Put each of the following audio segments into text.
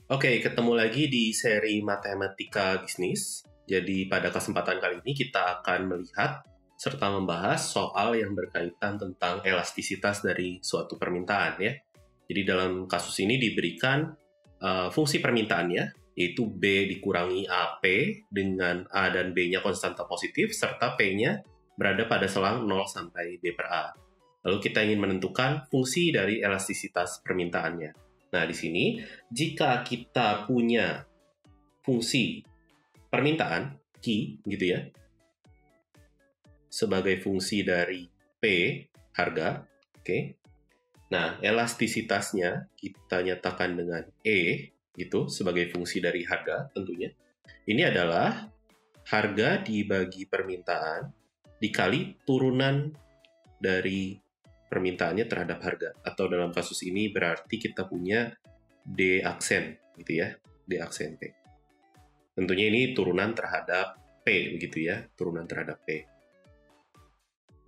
Oke, ketemu lagi di seri Matematika Bisnis. Jadi pada kesempatan kali ini kita akan melihat serta membahas soal yang berkaitan tentang elastisitas dari suatu permintaan ya. Jadi dalam kasus ini diberikan fungsi permintaannya, yaitu B dikurangi AP dengan A dan B-nya konstanta positif, serta P-nya berada pada selang 0 sampai B per A. Lalu kita ingin menentukan fungsi dari elastisitas permintaannya. Nah, di sini jika kita punya fungsi permintaan Q gitu ya, sebagai fungsi dari P harga, oke. Nah, elastisitasnya kita nyatakan dengan E gitu sebagai fungsi dari harga tentunya. Ini adalah harga dibagi permintaan dikali turunan dari permintaannya terhadap harga, atau dalam kasus ini berarti kita punya D aksen gitu ya, D aksen P. Tentunya ini turunan terhadap P begitu ya, turunan terhadap P.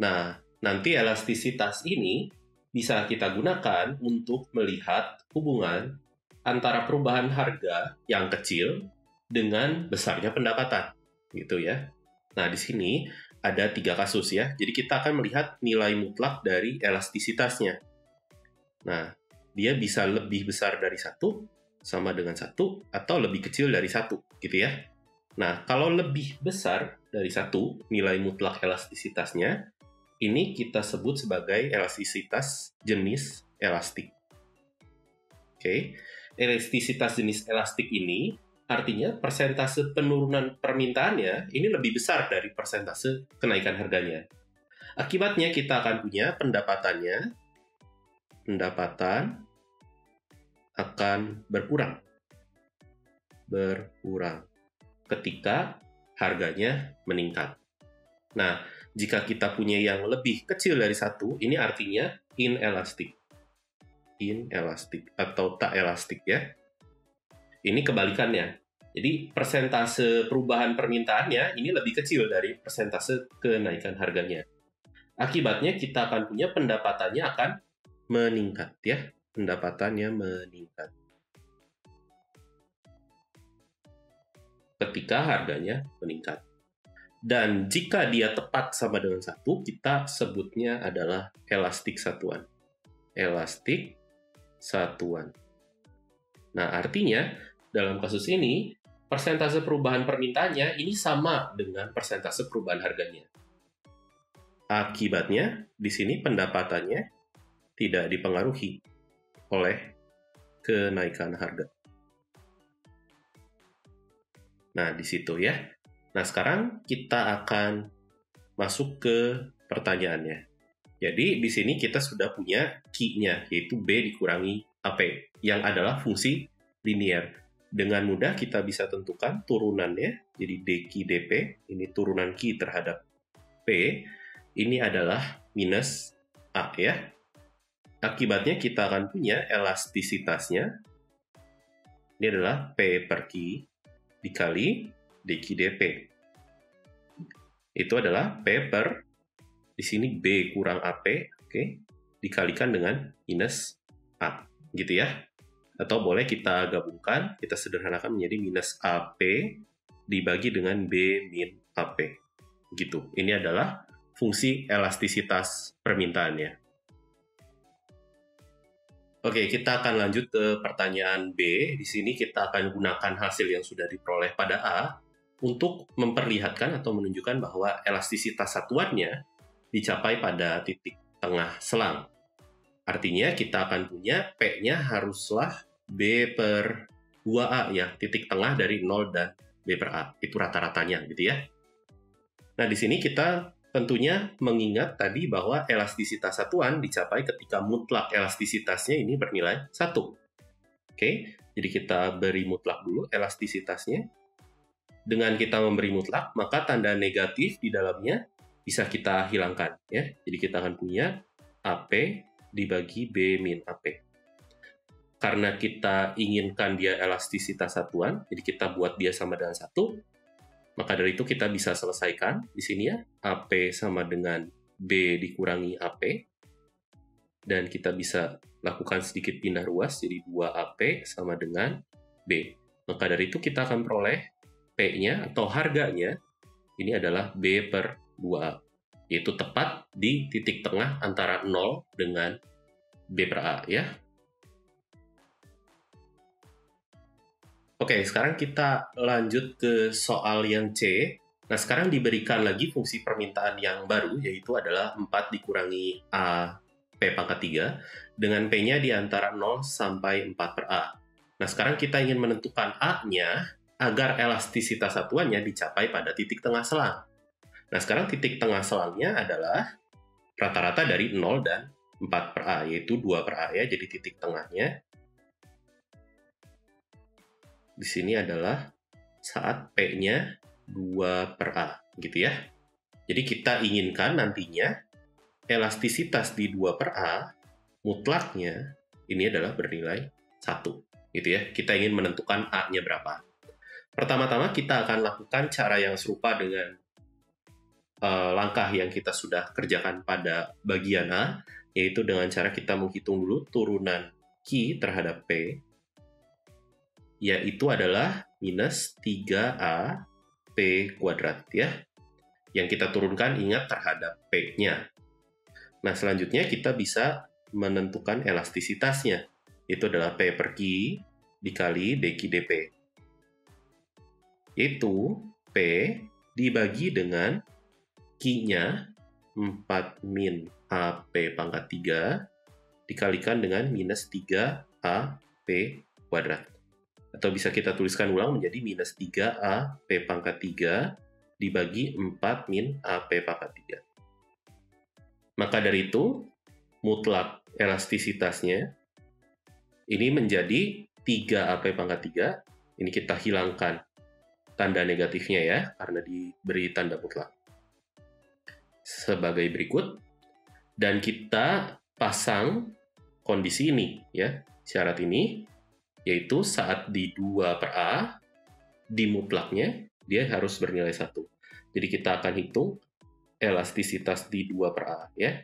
Nah, nanti elastisitas ini bisa kita gunakan untuk melihat hubungan antara perubahan harga yang kecil dengan besarnya pendapatan gitu ya. Nah, di sini ada 3 kasus ya. Jadi kita akan melihat nilai mutlak dari elastisitasnya. Nah, dia bisa lebih besar dari 1, sama dengan 1, atau lebih kecil dari 1, gitu ya. Nah, kalau lebih besar dari 1, nilai mutlak elastisitasnya, ini kita sebut sebagai elastisitas jenis elastik. Oke, elastisitas jenis elastik ini artinya persentase penurunan permintaannya ini lebih besar dari persentase kenaikan harganya. Akibatnya kita akan punya pendapatan akan berkurang ketika harganya meningkat. Nah, jika kita punya yang lebih kecil dari 1, ini artinya inelastik atau tak elastik ya. Ini kebalikannya. Jadi persentase perubahan permintaannya ini lebih kecil dari persentase kenaikan harganya. Akibatnya kita akan punya pendapatannya akan meningkat ya. Pendapatannya meningkat ketika harganya meningkat. Dan jika dia tepat sama dengan 1, kita sebutnya adalah elastik satuan. Elastik satuan. Nah, artinya dalam kasus ini persentase perubahan permintaannya ini sama dengan persentase perubahan harganya. Akibatnya di sini pendapatannya tidak dipengaruhi oleh kenaikan harga. Nah, di situ ya. Nah, sekarang kita akan masuk ke pertanyaannya. Jadi, di sini kita sudah punya Q-nya, yaitu B dikurangi AP, yang adalah fungsi linier. Dengan mudah kita bisa tentukan turunannya, jadi dQ dP, ini turunan Q terhadap P, ini adalah minus A ya. Akibatnya kita akan punya elastisitasnya, ini adalah P per Q dikali dQ dP. Itu adalah P per, di sini B kurang AP, oke, dikalikan dengan minus A, gitu ya. Atau boleh kita gabungkan, kita sederhanakan menjadi minus AP dibagi dengan B min AP. Gitu. Ini adalah fungsi elastisitas permintaannya. Oke, kita akan lanjut ke pertanyaan B. Di sini kita akan gunakan hasil yang sudah diperoleh pada A untuk memperlihatkan atau menunjukkan bahwa elastisitas satuannya dicapai pada titik tengah selang. Artinya kita akan punya P-nya haruslah B per 2A ya, titik tengah dari 0 dan B per A. Itu rata-ratanya gitu ya. Nah, di sini kita tentunya mengingat tadi bahwa elastisitas satuan dicapai ketika mutlak elastisitasnya ini bernilai 1. Oke, jadi kita beri mutlak dulu elastisitasnya. Dengan kita memberi mutlak, maka tanda negatif di dalamnya bisa kita hilangkan ya. Jadi kita akan punya AP dibagi B min AP. Karena kita inginkan dia elastisitas satuan, jadi kita buat dia sama dengan 1, maka dari itu kita bisa selesaikan di sini ya, AP sama dengan B dikurangi AP, dan kita bisa lakukan sedikit pindah ruas, jadi 2AP sama dengan B. Maka dari itu kita akan peroleh P-nya atau harganya ini adalah B per 2A, yaitu tepat di titik tengah antara 0 dengan B per A ya. Oke, sekarang kita lanjut ke soal yang C. Nah, sekarang diberikan lagi fungsi permintaan yang baru, yaitu adalah 4 dikurangi A P pangkat 3, dengan P-nya di antara 0 sampai 4 per A. Nah, sekarang kita ingin menentukan A-nya agar elastisitas satuannya dicapai pada titik tengah selang. Nah, sekarang titik tengah selangnya adalah rata-rata dari 0 dan 4 per A, yaitu 2 per A ya, jadi titik tengahnya di sini adalah saat P-nya 2 per A, gitu ya. Jadi kita inginkan nantinya elastisitas di 2 per A mutlaknya ini adalah bernilai 1, gitu ya. Kita ingin menentukan A-nya berapa. Pertama-tama kita akan lakukan cara yang serupa dengan langkah yang kita sudah kerjakan pada bagian A, yaitu dengan cara kita menghitung dulu turunan Q terhadap P, yaitu adalah minus 3A P kuadrat ya. Yang kita turunkan ingat terhadap P-nya. Nah, selanjutnya kita bisa menentukan elastisitasnya, yaitu adalah P per Q dikali dQ dP. Yaitu P dibagi dengan Q-nya 4 min AP pangkat 3 dikalikan dengan minus 3AP kuadrat. Atau bisa kita tuliskan ulang menjadi minus 3AP pangkat 3 dibagi 4 min AP pangkat 3. Maka dari itu, mutlak elastisitasnya ini menjadi 3AP pangkat 3. Ini kita hilangkan tanda negatifnya ya, karena diberi tanda mutlak. Sebagai berikut, dan kita pasang kondisi ini ya, syarat ini, yaitu saat di 2 per A, di mutlaknya dia harus bernilai 1. Jadi kita akan hitung elastisitas di 2 per A ya.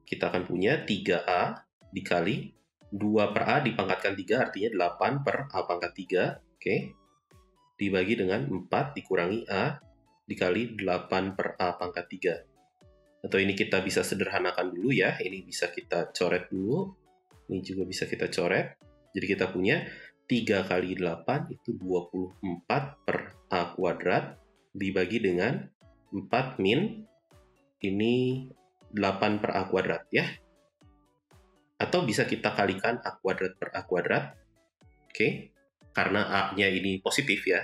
Kita akan punya 3A dikali 2 per A dipangkatkan 3 artinya 8 per A pangkat 3, oke. Dibagi dengan 4 dikurangi A dikali 8 per A pangkat 3. Atau ini kita bisa sederhanakan dulu ya, ini bisa kita coret dulu, ini juga bisa kita coret. Jadi kita punya 3 kali 8 itu 24 per A kuadrat dibagi dengan 4 min, ini 8 per A kuadrat ya. Atau bisa kita kalikan A kuadrat per A kuadrat, oke, karena A-nya ini positif ya.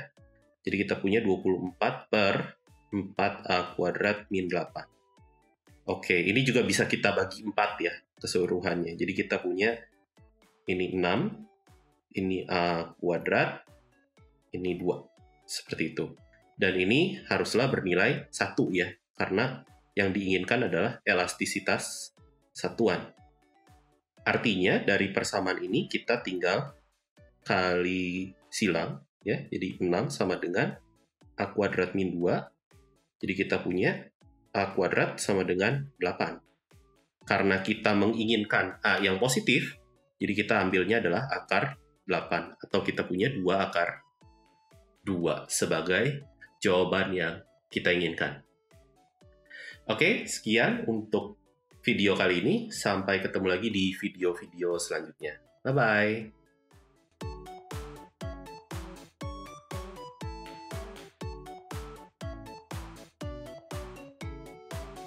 Jadi kita punya 24 per 4A kuadrat min 8. Oke, ini juga bisa kita bagi 4 ya, keseluruhannya. Jadi kita punya ini 6, ini A kuadrat, ini 2. Seperti itu. Dan ini haruslah bernilai 1 ya, karena yang diinginkan adalah elastisitas satuan. Artinya dari persamaan ini kita tinggal kali silang, ya, jadi 6 sama dengan A kuadrat min 2, jadi kita punya A kuadrat sama dengan 8. Karena kita menginginkan A yang positif, jadi kita ambilnya adalah akar 8, atau kita punya 2 akar 2 sebagai jawaban yang kita inginkan. Oke, sekian untuk video kali ini. Sampai ketemu lagi di video-video selanjutnya. Bye-bye.